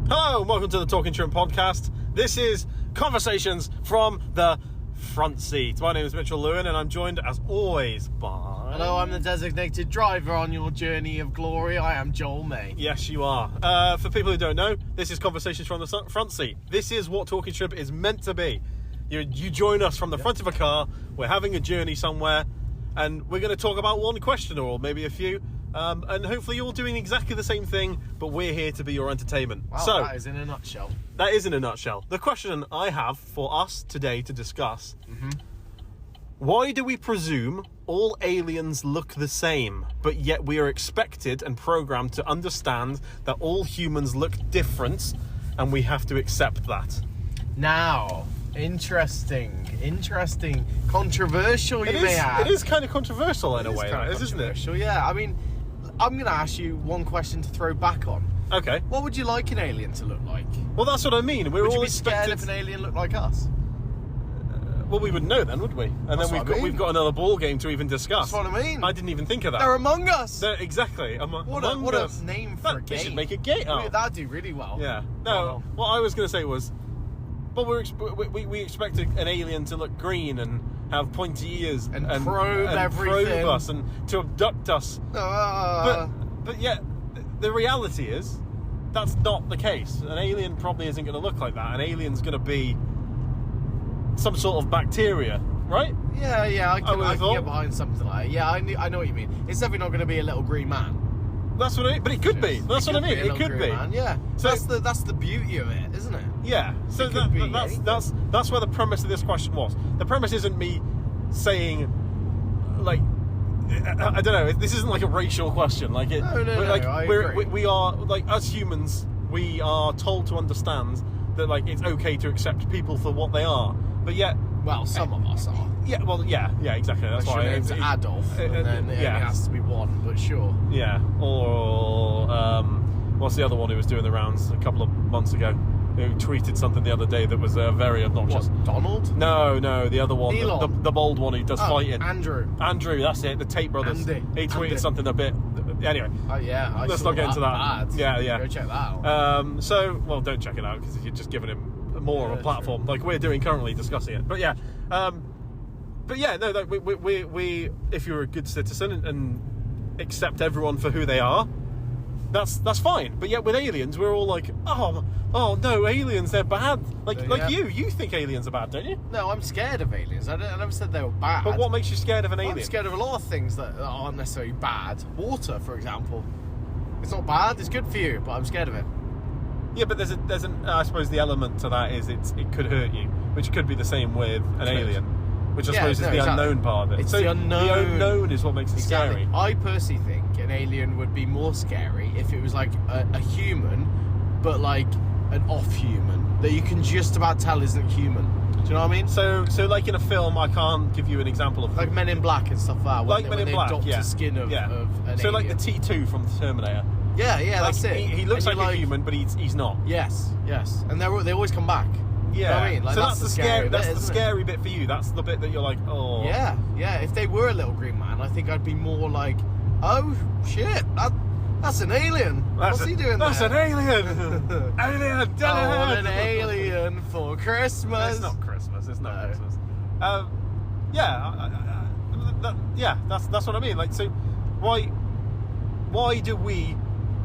Hello and welcome to the Talking Shrimp podcast. This is Conversations from the Front Seat. My name is Mitchell Lewin and I'm joined as always by... Hello, I'm the designated driver on your journey of glory. I am Joel May. Yes, you are. For people who don't know, this is Conversations from the Front Seat. This is what Talking Shrimp is meant to be. You join us from the front of a car, we're having a journey somewhere, and we're going to talk about one question or maybe a few. And hopefully you're all doing exactly the same thing, but we're here to be your entertainment. Wow, so, that is in a nutshell. That is in a nutshell. The question I have for us today to discuss, why do we presume all aliens look the same, but yet we are expected and programmed to understand that all humans look different, and we have to accept that? Now, interesting. Controversial, you may add. It is kind of controversial in a way, isn't it? Yeah, I mean, I'm going to ask you one question to throw back on. Okay. What would you like an alien to look like? Well, that's what I mean. Would you be scared if an alien looked like us? Well, we would know then, would we? And That's then we've got another ball game to even discuss. That's what I mean. I didn't even think of that. They're among us. Exactly. What a name for a game. They should make a game. Oh. That'd do really well. Yeah. No. What I was going to say was, well, we expected an alien to look green and have pointy ears and probe everything, probe us and to abduct us. But yet, the reality is that's not the case. An alien probably isn't going to look like that. An alien's going to be some sort of bacteria, right? Yeah. I can get behind something like that. Yeah, I know what you mean. It's definitely not going to be a little green man. That's what but it could be. That's what I mean. It could be. Man, yeah. So that's the beauty of it, isn't it? Yeah. So that's where the premise of this question was. The premise isn't me saying, like, I don't know. This isn't like a racial question. Like it. No. We are, like, as humans, we are told to understand that, like, it's okay to accept people for what they are, but yet. Well, some of us are. Yeah. Well. Yeah. Exactly. That's why it's Adolf, and then it has to be one. But sure. Yeah. Or what's the other one who was doing the rounds a couple of months ago? Who tweeted something the other day that was very obnoxious. What, Donald? No, the other one, the bold one who does fighting. Andrew, that's it. The Tate brothers. He tweeted something a bit. Anyway. Let's not get into that. Bad. Yeah. Go check that out. Well, don't check it out because you're just giving him more of a platform, like we're doing currently, discussing it. But yeah, we if you're a good citizen and accept everyone for who they are, that's fine. But yet with aliens, we're all like, oh no, aliens, they're bad. You think aliens are bad, don't you? No, I'm scared of aliens. I never said they were bad. But what makes you scared of an alien? I'm scared of a lot of things that aren't necessarily bad. Water, for example. It's not bad, it's good for you, but I'm scared of it. Yeah, but there's an I suppose the element to that is it could hurt you, which could be the same with an alien, which I suppose is the unknown part of it. It's the unknown. The unknown is what makes it scary. I personally think an alien would be more scary if it was like a human, but like an off-human that you can just about tell isn't human. Do you know what I mean? So like in a film, I can't give you an example of... Like Men in Black and stuff like that. Like Men in Black, the skin of an alien. Like the T2 from the Terminator. Yeah, that's it. He looks like a human, but he's not. Yes. And they always come back. Yeah. You know what I mean? Like, so that's the scary bit. That's the scary bit for you. That's the bit that you're like, oh. Yeah. If they were a little green man, I think I'd be more like, oh shit, that's an alien. What's he doing there? That's an alien. Alien. I want an alien for Christmas. It's not Christmas. Christmas. That's what I mean. Like, so why do we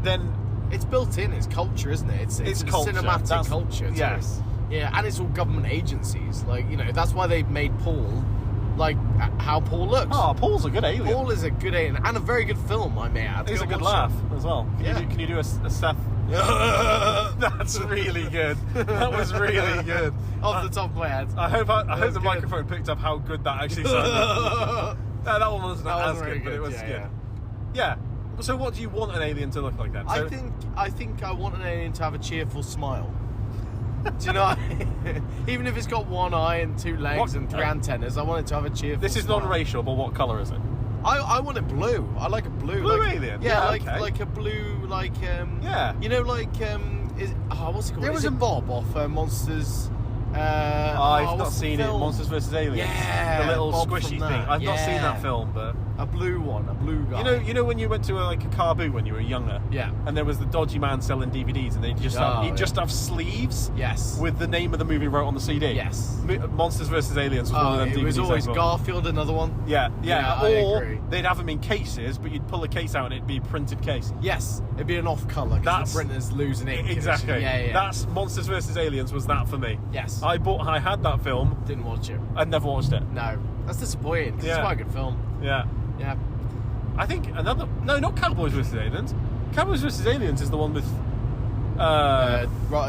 then? It's built in. It's culture, isn't it? It's culture. Cinematic culture. Yes. Yeah, and it's all government agencies. Like, that's why they made Paul like how Paul looks. Oh, Paul's a good alien. Paul is a good alien and a very good film, I may add. He's a good laugh as well. Can you do a Seth? That's really good. That was really good. Off the top of my head. I hope the microphone picked up how good that actually sounded. That one wasn't as good, but it was good. Yeah. So what do you want an alien to look like then? I think I want an alien to have a cheerful smile. Do you know? Even if it's got one eye and two legs and three antennas, I want it to have a cheerful. This is smile. Non-racial, but what colour is it? I want it blue. I like a blue. Alien. Yeah, like a blue, like yeah. what's it called? There was a Bob off Monsters. I've not what's the seen it. film? Monsters vs Aliens. Yeah, The little Bob squishy from thing. that. I've not seen Yeah. that film, but A blue guy. you know when you went to like a car boot when you were younger. Yeah. And there was the dodgy man selling DVDs, and he'd just have sleeves. Yes. With the name of the movie wrote on the CD. Yes. Monsters vs Aliens was one of them DVDs. It was always as well. Garfield, another one. Yeah. I Or agree. they'd have them in cases, but you'd pull a case out and it'd be a printed case. Yes, it'd be an off colour because the printer's losing ink. Exactly. Yeah. That's Monsters vs Aliens was that for me. Yes. I had that film. Didn't watch it. I'd never watched it. No, that's disappointing because it's quite a good film. Yeah. Yeah. I think not Cowboys vs Aliens. Cowboys vs Aliens is the one with.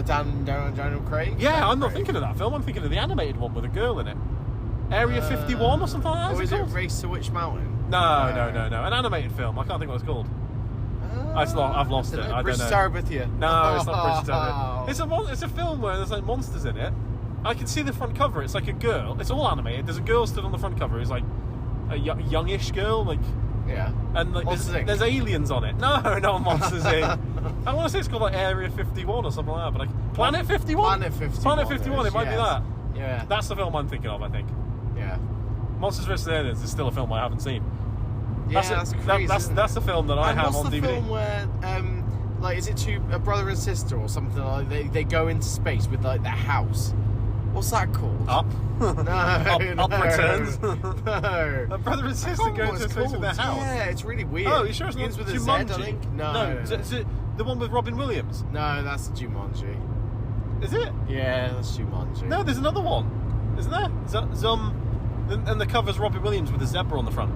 Daniel Craig. Yeah, I'm not thinking of that film. I'm thinking of the animated one with a girl in it. Area 51 or something like that. Or Is is it it called? Race to Witch Mountain? No. An animated film. I can't think what it's called. I've lost it. I don't Bridge know. to Terabithia. No, it's not Bridge to Terabithia. It's a film where there's like monsters in it. I can see the front cover. It's like a girl. It's all animated. There's a girl stood on the front cover. Who's like a youngish girl, like. Yeah. And like Monsters Inc. there's aliens on it. No, not Monsters Inc. I want to say it's called like Area 51 or something like that, but like Planet 51. Planet 51. Planet 51. It might be that. Yeah. That's the film I'm thinking of. I think. Yeah. Monsters vs Aliens is still a film I haven't seen. Yeah, that's crazy. That's a film that I have on DVD. What's the film where, like, is it a brother and sister or something? Like they go into space with like their house. What's that called? Up. No, Up Returns. No. A brother and sister go into space with their house. Yeah, it's really weird. Oh, you sure it's not Begins with a Z, Jumanji? I think. No. Is it the one with Robin Williams? No, that's Jumanji. Is it? Yeah, that's Jumanji. No, there's another one, isn't there? And the cover's Robin Williams with a zebra on the front.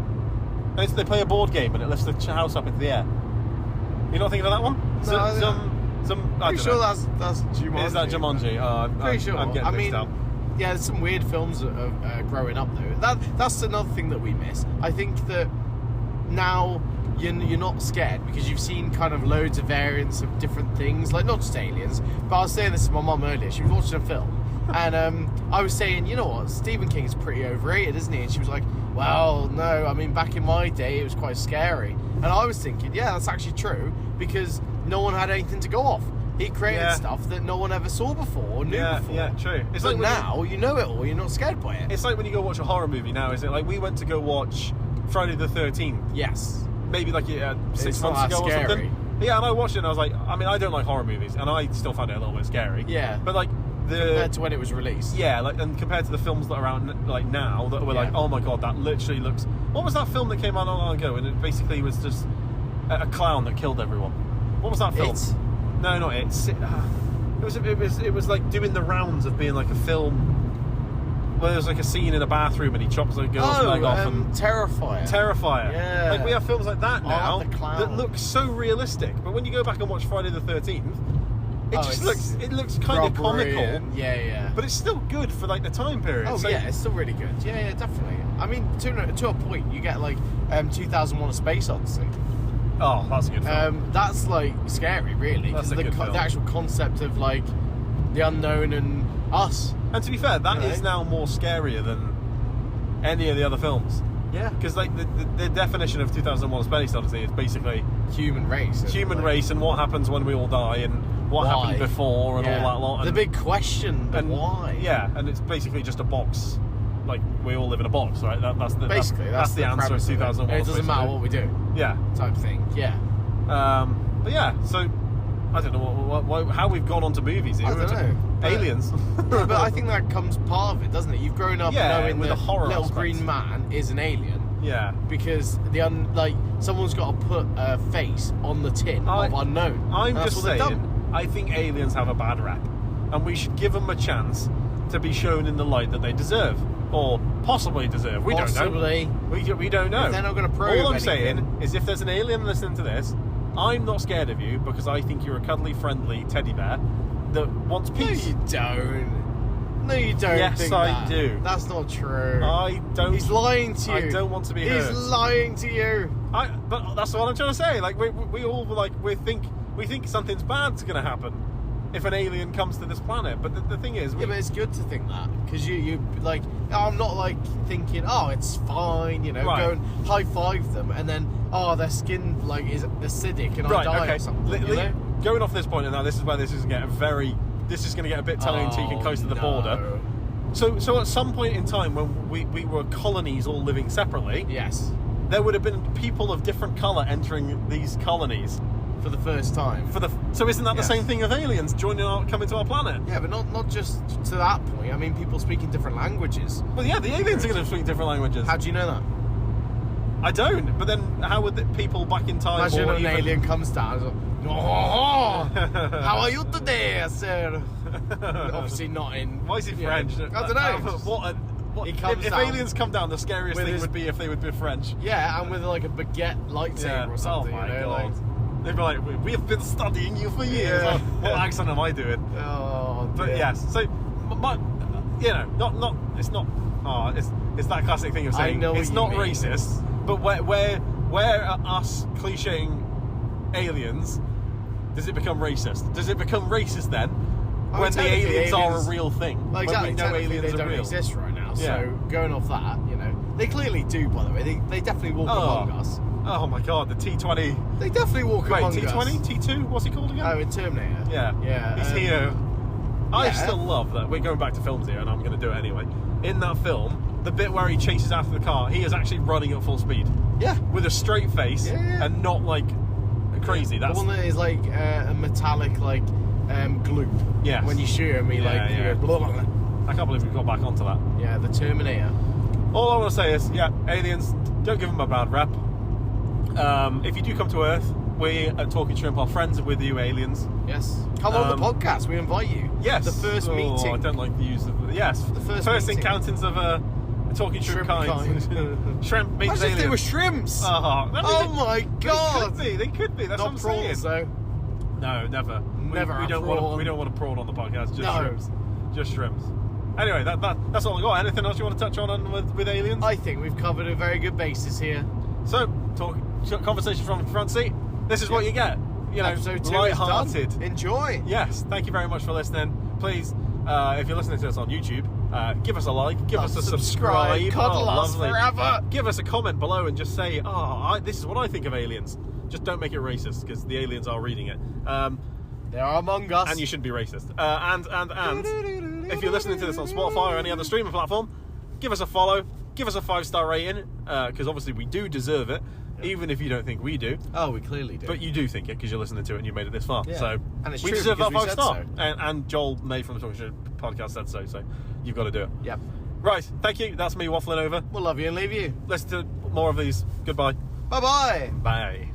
And they play a board game and it lifts the house up into the air. You're not thinking of that one? Pretty sure that's Jumanji. Is that Jumanji? Oh, Pretty sure. I'm getting mixed up. Yeah, there's some weird films growing up though. That's another thing that we miss. I think that now you're not scared because you've seen kind of loads of variants of different things, like not just aliens. But I was saying this to my mum earlier. She was watching a film, and I was saying, you know what, Stephen King's pretty overrated, isn't he? And she was like, well, no. I mean, back in my day, it was quite scary. And I was thinking, yeah, that's actually true because no one had anything to go off. He created stuff that no one ever saw before or knew before. Yeah, true. It's but like now you know it all. You're not scared by it. It's like when you go watch a horror movie now, is it? Like we went to go watch Friday the 13th. Yes. Maybe like 6 It's months not ago that or scary. something. Yeah, and I watched it and I was like, I mean, I don't like horror movies, and I still found it a little bit scary. Yeah. But like compared to when it was released. Yeah, like and compared to the films that are out like now, that were like, oh my god, that literally looks. What was that film that came out not long ago? And it basically was just a clown that killed everyone. What was that film? It? No, not it. It was like doing the rounds of being like a film where there's like a scene in a bathroom and he chops a girl's leg off and Terrifier. Yeah. Like we have films like that now the clown. that look so realistic. But when you go back and watch Friday the 13th, it looks kind of comical. Yeah. But it's still good for like the time period. Oh So- yeah, it's still really good. Yeah, definitely. I mean, to a point, you get like 2001: A Space Odyssey. Oh, that's a good film. That's like scary, really, because That's a good film. the actual concept of like the unknown and us. And to be fair, that You know? is now more scarier than any of the other films. Yeah, Because like the definition of 2001: Space Odyssey is basically human race. human race and what happens when we all die and what Why? happened before and all that lot. And, The big question, and why? Yeah, and it's basically just a box. Like we all live in a box, right? That's the That's the answer of premise of it. 2001. It doesn't matter what we do, Yeah. type thing. Yeah. But yeah, so I don't know how we've gone on to movies here. I don't know, but- Aliens. But I think that comes part of it, doesn't it? You've grown up knowing with that the horror little aspect. green man is an alien. Yeah. Because someone's got to put a face on the tin of unknown. I'm That's just what they've saying, done. I think aliens have a bad rap, and we should give them a chance to be shown in the light that they deserve, or possibly deserve. We don't know. We don't know. If they're not going to prove All I'm anything. saying is, if there's an alien listening to this, I'm not scared of you because I think you're a cuddly, friendly teddy bear that wants peace. No, you don't. No, you don't. Yes, think I that. do. That's not true. I don't. He's lying to you. I don't want to be hurt. He's lying to you. But that's what I'm trying to say. Like we all we think something's bad's going to happen if an alien comes to this planet. But the thing is, Yeah, but it's good to think that because you like. I'm not like thinking, oh, it's fine. You know, Right. go and high five them, and then their skin like is acidic and I right, die okay. or something. You know? Going off this point, and now this is where this is getting very. this is going to get a bit tongue-in-cheek and close to the border. So at some point in time when we were colonies all living separately, Yes. there would have been people of different colour entering these colonies. For the first time. So isn't that the Yes. same thing of aliens coming to our planet? Yeah, but not just to that point. I mean, people speaking different languages. Well, yeah, the aliens are going to speak different languages. How do you know that? I don't. But then how would the people back in time... Imagine or an even- alien comes down and is like, oh, how are you today, sir? Obviously not in... Why is he French? I don't know. What, He comes if down aliens come down, the scariest with thing his- would be if they would be French. Yeah, and with like a baguette lightsaber or something. Oh my you know, god. like- They'd be like, we have been studying you for years. Yeah. What accent am I doing? Oh, But dear. yes, so it's not. Oh, it's that classic thing of saying know what it's you not mean. racist. But where are us clichéing aliens? Does it become racist? Does it become racist then when the technically aliens are a aliens- real thing? Well, exactly. When we know Technically, aliens they are don't real. exist right now. Yeah. So going off that, they clearly do. By the way, they definitely walk among us. Oh my god, the T-20. They definitely walk Wait, among T-20? us. T2? What's he called again? Oh, in Terminator. Yeah. He's um, here. I yeah. still love that. We're going back to films here, and I'm going to do it anyway. In that film, the bit where he chases after the car, he is actually running at full speed Yeah. with a straight face Yeah. and not like crazy. The That's one that is like a metallic gloop. Yes. When you shoot him, he Yeah, he yeah. goes blah, blah, blah. I can't believe we got back onto that. Yeah, the Terminator. All I want to say is, aliens, don't give them a bad rep. If you do come to Earth, we at Talking Shrimp are friends with you, aliens. Yes. Come on the podcast. We invite you. Yes. The first I meeting. don't like the use of yes. The first meeting. encounters of a Talking Shrimp kind. Shrimp meets Imagine if alien. they were shrimps. Oh my god. They could be. That's Not what I'm saying. prawns though. No, never. Never We a don't prawn. want. We don't want a prawn on the podcast. Just No. shrimps. Just shrimps. Anyway, that's all I got. Anything else you want to touch on with aliens? I think we've covered a very good basis here. So, conversation from the front seat. This is what you get. Episode 2 is light-hearted. done. Enjoy. Yes. Thank you very much for listening. Please, if you're listening to us on YouTube, give us a like, give us a subscribe. Cuddle us lovely. forever. Give us a comment below and just say, this is what I think of aliens. Just don't make it racist because the aliens are reading it. They are among us. And you shouldn't be racist. And if you're listening to this on Spotify or any other streaming platform, give us a follow, give us a 5-star rating, because obviously we do deserve it, even if you don't think we do. Oh, we clearly do. But you do think it because you're listening to it and you made it this far. Yeah. So And it's we true deserve that because we 5-star. said And Joel May from the Talking Shrimp podcast said so. So you've got to do it. Yep. Right. Thank you. That's me waffling over. We'll love you and leave you. Listen to more of these. Goodbye. Bye-bye. Bye.